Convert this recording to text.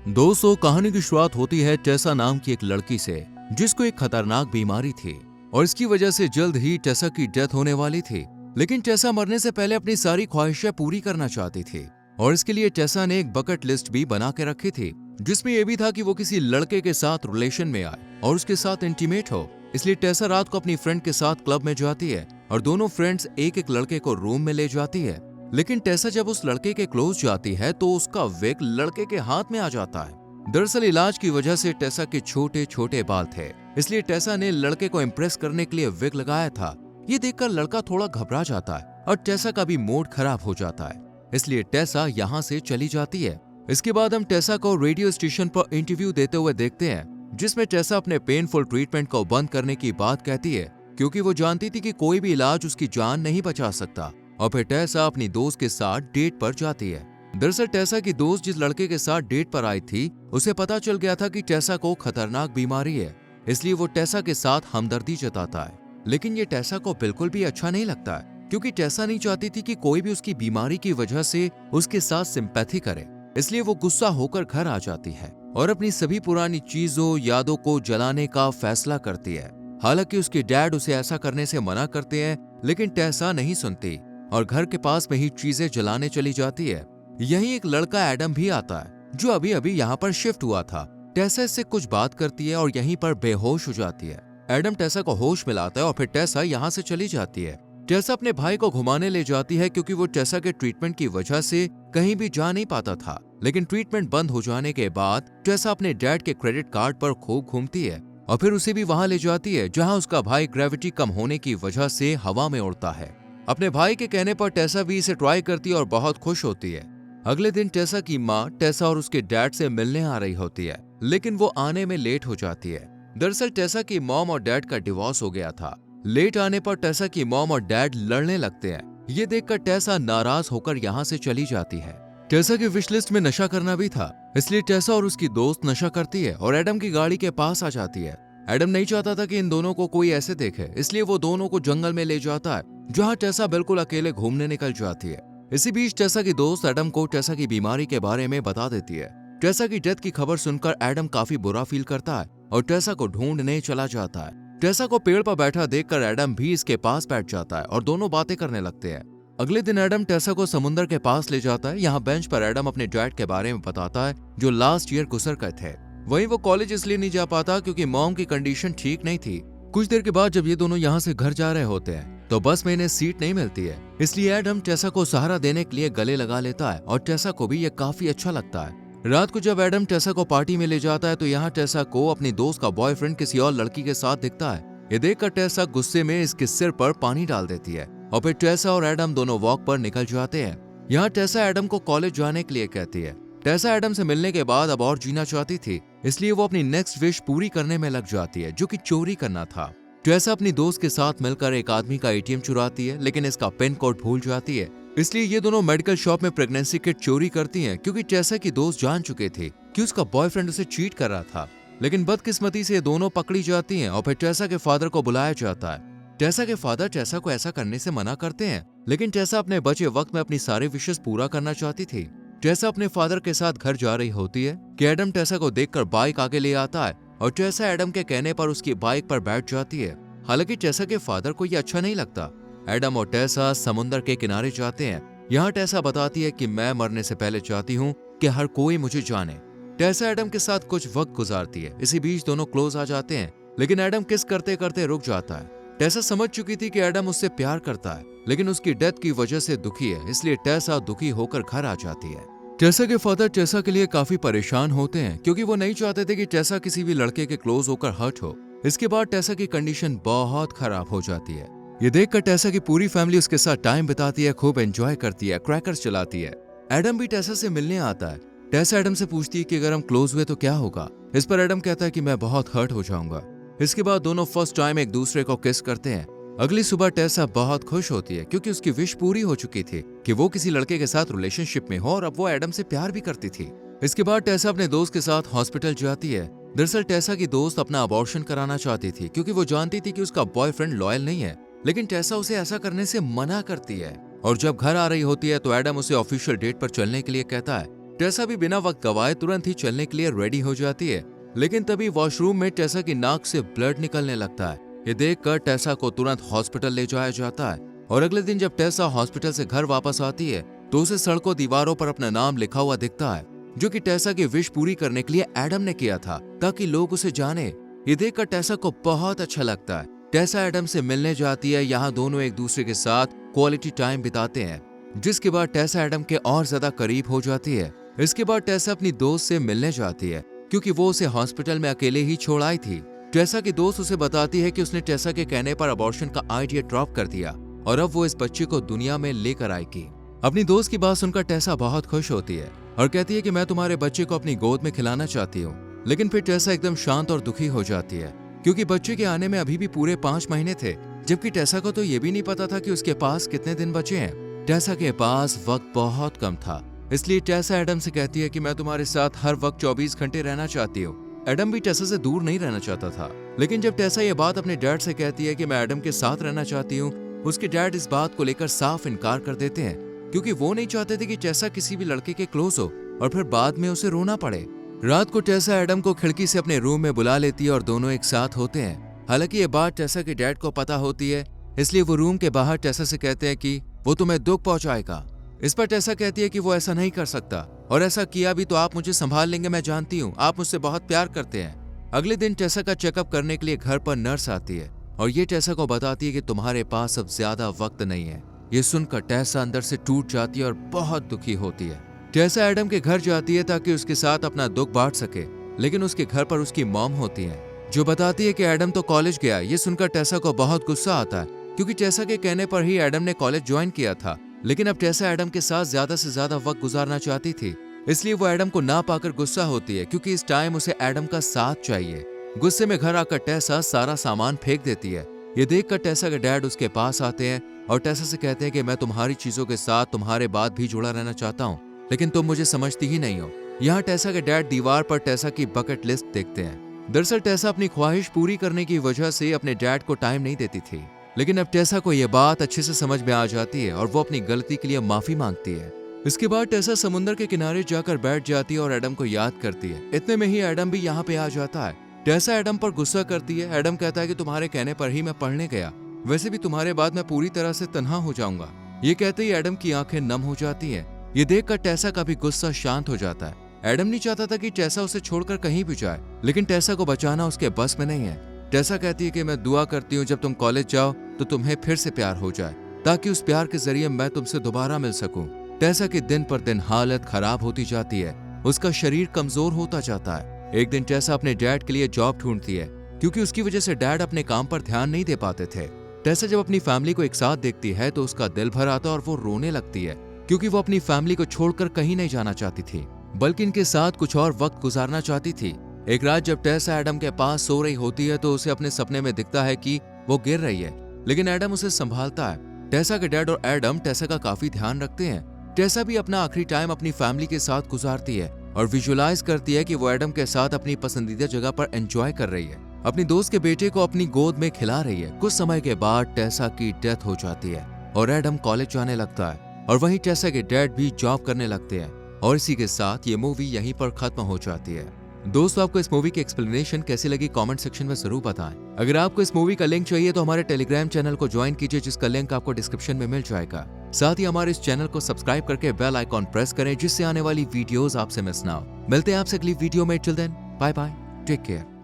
दोस्तों, कहानी की शुरुआत होती है टेसा नाम की एक लड़की से, जिसको एक खतरनाक बीमारी थी और इसकी वजह से जल्द ही टेसा की डेथ होने वाली थी। लेकिन टेसा मरने से पहले अपनी सारी ख्वाहिशें पूरी करना चाहती थी और इसके लिए टेसा ने एक बकेट लिस्ट भी बना के रखी थी, जिसमें यह भी था कि वो किसी लड़के के साथ रिलेशन में आए और उसके साथ इंटीमेट हो। इसलिए टेसा रात को अपनी फ्रेंड के साथ क्लब में जाती है और दोनों फ्रेंड्स एक एक लड़के को रूम में ले जाती है। लेकिन टेसा जब उस लड़के के क्लोज जाती है तो उसका विग लड़के के हाथ में आ जाता है। दरअसल इलाज की वजह से टेसा के छोटे छोटे बाल थे, इसलिए टेसा ने लड़के को इम्प्रेस करने के लिए विग लगाया था। ये देखकर लड़का थोड़ा घबरा जाता है और टेसा का भी मूड खराब हो जाता है, इसलिए टेसा यहाँ से चली जाती है। इसके बाद हम टेसा को रेडियो स्टेशन पर इंटरव्यू देते हुए देखते हैं, जिसमें टेसा अपने पेनफुल ट्रीटमेंट को बंद करने की बात कहती है, क्योंकि वो जानती थी कि कोई भी इलाज उसकी जान नहीं बचा सकता। और फिर टेसा अपनी दोस्त के साथ डेट पर जाती है। दरअसल टेसा की दोस्त जिस लड़के के साथ डेट पर आई थी, उसे पता चल गया था कि टेसा को खतरनाक बीमारी है, इसलिए वो टेसा के साथ हमदर्दी जताता है। लेकिन ये टेसा को बिल्कुल भी अच्छा नहीं लगता है, क्योंकि टेसा नहीं चाहती थी कि कोई भी उसकी बीमारी की वजह से उसके साथ सिंपैथी करे। इसलिए वो गुस्सा होकर घर आ जाती है और अपनी सभी पुरानी चीजों यादों को जलाने का फैसला करती है। हालांकि उसके डैड उसे ऐसा करने से मना करते हैं, लेकिन टेसा नहीं सुनती और घर के पास में ही चीजें जलाने चली जाती है। यही एक लड़का एडम भी आता है, जो अभी अभी यहाँ पर शिफ्ट हुआ था। टेसा इससे कुछ बात करती है और यहीं पर बेहोश हो जाती है। एडम टेसा को होश मिलाता है और फिर टेसा यहाँ से चली जाती है। टेसा अपने भाई को घुमाने ले जाती है, क्योंकि वो टेसा के ट्रीटमेंट की वजह से कहीं भी जा नहीं पाता था। लेकिन ट्रीटमेंट बंद हो जाने के बाद टेसा अपने डैड के क्रेडिट कार्ड पर खूब घूमती है और फिर उसे भी वहां ले जाती है, जहां उसका भाई ग्रेविटी कम होने की वजह से हवा में उड़ता है। अपने भाई के कहने पर टेसा भी इसे ट्राई करती है और बहुत खुश होती है। अगले दिन टेसा की माँ टेसा और उसके डैड से मिलने आ रही होती है, लेकिन वो आने में लेट हो जाती है। दरअसल टेसा की मॉम और डैड का डिवोर्स हो गया था। लेट आने पर टेसा की मॉम और डैड लड़ने लगते हैं। ये देखकर टेसा नाराज होकर यहाँ से चली जाती है। टेसा की विश लिस्ट में नशा करना भी था, इसलिए टेसा और उसकी दोस्त नशा करती है और एडम की गाड़ी के पास आ जाती है। एडम नहीं चाहता था कि इन दोनों को कोई ऐसे देखे, इसलिए वो दोनों को जंगल में ले जाता है, जहाँ टेसा बिल्कुल अकेले घूमने निकल जाती है। इसी बीच टेसा की दोस्त एडम को टेसा की बीमारी के बारे में बता देती है। टेसा की डेथ की खबर सुनकर एडम काफी बुरा फील करता है और टेसा को ढूंढने चला जाता है। टेसा को पेड़ पर बैठा देखकर एडम भी इसके पास बैठ जाता है और दोनों बातें करने लगते हैं। अगले दिन एडम टेसा को समुद्र के पास ले जाता है। यहाँ बेंच पर एडम अपने डैड के बारे में बताता है, जो लास्ट ईयर गुजर गए थे। वहीं वो कॉलेज इसलिए नहीं जा पाता क्योंकि मॉम की कंडीशन ठीक नहीं थी। कुछ देर के बाद जब ये दोनों यहाँ से घर जा रहे होते हैं तो बस में इन्हें सीट नहीं मिलती है, इसलिए एडम टेसा को सहारा देने के लिए गले लगा लेता है और टेसा को भी ये काफी अच्छा लगता है। रात को जब एडम टेसा को पार्टी में ले जाता है तो यहाँ टेसा को अपनी दोस्त का बॉयफ्रेंड किसी और लड़की के साथ दिखता है। ये देखकर टेसा गुस्से में इसके सिर पर पानी डाल देती है और फिर टेसा और एडम दोनों वॉक पर निकल जाते हैं। यहाँ टेसा एडम को कॉलेज जाने के लिए कहती है। टेसा एडम से मिलने के बाद अब और जीना चाहती थी, इसलिए वो अपनी नेक्स्ट विश पूरी करने में लग जाती है, जो कि चोरी करना था। टेसा अपनी दोस्त के साथ मिलकर एक आदमी का एटीएम चुराती है, लेकिन इसका पिन कोड भूल जाती है। इसलिए ये दोनों मेडिकल शॉप में प्रेगनेंसी किट चोरी करती हैं, क्योंकि टेसा की दोस्त जान चुके थे कि उसका बॉयफ्रेंड उसे चीट कर रहा था। लेकिन बदकिस्मती से ये दोनों पकड़ी जाती हैं और फिर टेसा के फादर को बुलाया जाता है। टेसा के फादर टेसा को ऐसा करने से मना करते हैं, लेकिन टेसा अपने बचे वक्त में अपनी सारी विशेष पूरा करना चाहती थी। टेसा अपने फादर के साथ घर जा रही होती है कि एडम टेसा को देखकर बाइक आगे ले आता है और टेसा एडम के कहने पर उसकी बाइक पर बैठ जाती है। हालांकि टेसा के फादर को यह अच्छा नहीं लगता। एडम और टेसा समुद्र के किनारे जाते हैं। यहाँ टेसा बताती है कि मैं मरने से पहले चाहती हूँ कि हर कोई मुझे जाने। टेसा एडम के साथ कुछ वक्त गुजारती है। इसी बीच दोनों क्लोज आ जाते हैं, लेकिन एडम किस करते करते रुक जाता है। टेसा समझ चुकी थी कि एडम उससे प्यार करता है, लेकिन उसकी डेथ की वजह से दुखी है, इसलिए टेसा दुखी होकर घर आ जाती है। टेसा के फादर टेसा के लिए काफी परेशान होते हैं, क्योंकि वो नहीं चाहते थे कि टेसा किसी भी लड़के के क्लोज होकर हर्ट हो। इसके बाद टेसा की कंडीशन बहुत खराब हो जाती है। ये देखकर टेसा की पूरी फैमिली उसके साथ टाइम बिताती है, खूब एंजॉय करती है, क्रैकर्स चलाती है। एडम भी टेसा से मिलने आता है। टेसा एडम से पूछती है कि अगर हम क्लोज हुए तो क्या होगा। इस पर एडम कहता है कि मैं बहुत हर्ट हो जाऊंगा। इसके बाद दोनों फर्स्ट टाइम एक दूसरे को किस करते हैं। अगली सुबह टेसा बहुत खुश होती है, क्योंकि उसकी विश पूरी हो चुकी थी कि वो किसी लड़के के साथ रिलेशनशिप में हो और अब वो एडम से प्यार भी करती थी। इसके बाद टेसा अपने दोस्त के साथ हॉस्पिटल जाती है। दरअसल टेसा की दोस्त अपना अबॉर्शन कराना चाहती थी, क्योंकि वो जानती थी कि उसका बॉयफ्रेंड लॉयल नहीं है, लेकिन टेसा उसे ऐसा करने से मना करती है। और जब घर आ रही होती है तो एडम उसे ऑफिशियल डेट पर चलने के लिए कहता है, टेसा भी बिना वक्त गवाए तुरंत ही चलने के लिए रेडी हो जाती है, लेकिन तभी वॉशरूम में टेसा की नाक से ब्लड निकलने लगता है। ये देखकर टेसा को तुरंत हॉस्पिटल ले जाया जाता है और अगले दिन जब टेसा हॉस्पिटल से घर वापस आती है तो उसे सड़कों दीवारों पर अपना नाम लिखा हुआ दिखता है, जो कि टेसा की विश पूरी करने के लिए एडम ने किया था ताकि लोग उसे जाने। ये देखकर टेसा को बहुत अच्छा लगता है। टेसा एडम से मिलने जाती है। यहाँ दोनों एक दूसरे के साथ क्वालिटी टाइम बिताते हैं, जिसके बाद टेसा एडम के और ज्यादा करीब हो जाती है। इसके बाद टेसा अपनी दोस्त से मिलने जाती है क्योंकि वो उसे हॉस्पिटल में अकेले ही छोड़ आई थी। टेसा की दोस्त उसे बताती है कि उसने टेसा के कहने पर अबॉर्शन का आइडिया ड्रॉप कर दिया और अब वो इस बच्चे को दुनिया में लेकर आएगी। अपनी दोस्त की बात सुनकर टेसा बहुत खुश होती है और कहती है कि मैं तुम्हारे बच्चे को अपनी गोद में खिलाना चाहती हूँ। लेकिन फिर टेसा एकदम शांत और दुखी हो जाती है क्योंकि बच्चे के आने में अभी भी पूरे 5 महीने थे, जबकि टेसा को तो ये भी नहीं पता था कि उसके पास कितने दिन बचे हैं। टेसा के पास वक्त बहुत कम था, इसलिए टेसा एडम से कहती है कि मैं तुम्हारे साथ हर वक्त 24 घंटे रहना चाहती हूँ। एडम भी टेसा से दूर नहीं रहना चाहता था, लेकिन जब टेसा ये बात अपने डैड से कहती है कि मैं एडम के साथ रहना चाहती हूँ, उसके डैड इस बात को लेकर साफ इनकार कर देते हैं क्योंकि वो नहीं चाहते थे कि टेसा किसी भी लड़के के क्लोज हो और फिर बाद में उसे रोना पड़े। रात को टेसा एडम को खिड़की से अपने रूम में बुला लेती है और दोनों एक साथ होते हैं। हालांकि ये बात टेसा के डैड को पता होती है, इसलिए वो रूम के बाहर टेसा से कहते हैं कि वो तुम्हें दुख पहुंचाएगा। इस पर टेसा कहती है कि वो ऐसा नहीं कर सकता और ऐसा किया भी तो आप मुझे संभाल लेंगे, मैं जानती हूँ आप मुझसे बहुत प्यार करते हैं। अगले दिन टेसा का चेकअप करने के लिए घर पर नर्स आती है और ये टेसा को बताती है कि तुम्हारे पास अब ज्यादा वक्त नहीं है। ये सुनकर टेसा अंदर से टूट जाती है और बहुत दुखी होती है। टेसा एडम के घर जाती है ताकि उसके साथ अपना दुख बांट सके, लेकिन उसके घर पर उसकी मॉम होती है जो बताती है कि एडम तो कॉलेज गया। ये सुनकर टेसा को बहुत गुस्सा आता है क्योंकि टेसा के कहने पर ही एडम ने कॉलेज ज्वाइन किया था, लेकिन अब टेसा एडम के साथ ज्यादा से ज्यादा वक्त गुजारना चाहती थी, इसलिए वो एडम को ना पाकर गुस्सा होती है क्योंकि इस टाइम उसे एडम का साथ चाहिए। गुस्से में घर आकर टेसा सारा सामान फेंक देती है। ये देखकर टेसा के डैड उसके पास आते हैं और टेसा से कहते हैं कि मैं तुम्हारी चीजों के साथ तुम्हारे बाद भी जुड़ा रहना चाहता हूँ, लेकिन तुम मुझे समझती ही नहीं हो। यहाँ टेसा के डैड दीवार पर टेसा की बकेट लिस्ट देखते हैं। दरअसल टेसा अपनी ख्वाहिश पूरी करने की वजह से अपने डैड को टाइम नहीं देती थी, लेकिन अब टेसा को यह बात अच्छे से समझ में आ जाती है और वो अपनी गलती के लिए माफी मांगती है। इसके बाद टेसा समुद्र के किनारे जाकर बैठ जाती है और एडम को याद करती है। इतने में ही एडम भी यहाँ पे आ जाता है। टेसा एडम पर गुस्सा करती है। एडम कहता है कि तुम्हारे कहने पर ही मैं पढ़ने गया, वैसे भी तुम्हारे बाद मैं पूरी तरह से तन्हा हो जाऊंगा। ये कहते ही एडम की आंखें नम हो जाती हैं। ये देखकर टेसा का भी गुस्सा शांत हो जाता है। एडम नहीं चाहता था कि टेसा उसे छोड़कर कहीं भी जाए, लेकिन टेसा को बचाना उसके बस में नहीं है। टेसा कहती है कि मैं दुआ करती हूँ जब तुम कॉलेज जाओ तो तुम्हें फिर से प्यार हो जाए, ताकि उस प्यार के जरिए मैं तुमसे दोबारा मिल सकूं। टेसा की दिन पर दिन हालत खराब होती जाती है, उसका शरीर कमजोर होता जाता है। एक दिन टेसा अपने डैड के लिए जॉब ढूंढती है क्योंकि उसकी वजह से डैड अपने काम पर ध्यान नहीं दे पाते थे। टेसा जब अपनी फैमिली को एक साथ देखती है तो उसका दिल भर आता है और वो रोने लगती है क्योंकि वो अपनी फैमिली को छोड़कर कहीं नहीं जाना चाहती थी, बल्कि इनके साथ कुछ और वक्त गुजारना चाहती थी। एक रात जब टेसा एडम के पास सो रही होती है तो उसे अपने सपने में दिखता है कि वो गिर रही है, लेकिन एडम उसे संभालता है। टेसा के डैड और एडम टेसा का काफी ध्यान रखते हैं। टेसा भी अपना आखिरी टाइम अपनी फैमिली के साथ गुजारती है और विजुअलाइज करती है कि वो एडम के साथ अपनी पसंदीदा जगह पर एंजॉय कर रही है, अपनी दोस्त के बेटे को अपनी गोद में खिला रही है। कुछ समय के बाद टेसा की डेथ हो जाती है और एडम कॉलेज जाने लगता है और वहीं टेसा के डैड भी जॉब करने लगते हैं और इसी के साथ ये मूवी यहीं पर खत्म हो जाती है। दोस्तों, आपको इस मूवी की एक्सप्लेनेशन कैसी लगी कमेंट सेक्शन में जरूर बताएं। अगर आपको इस मूवी का लिंक चाहिए तो हमारे टेलीग्राम चैनल को ज्वाइन कीजिए, जिसका लिंक आपको डिस्क्रिप्शन में मिल जाएगा। साथ ही हमारे इस चैनल को सब्सक्राइब करके बेल आइकॉन प्रेस करें, जिससे आने वाली वीडियोस आपसे मिस ना हो। मिलते हैं आपसे अगली वीडियो में। Till then, bye bye, take care.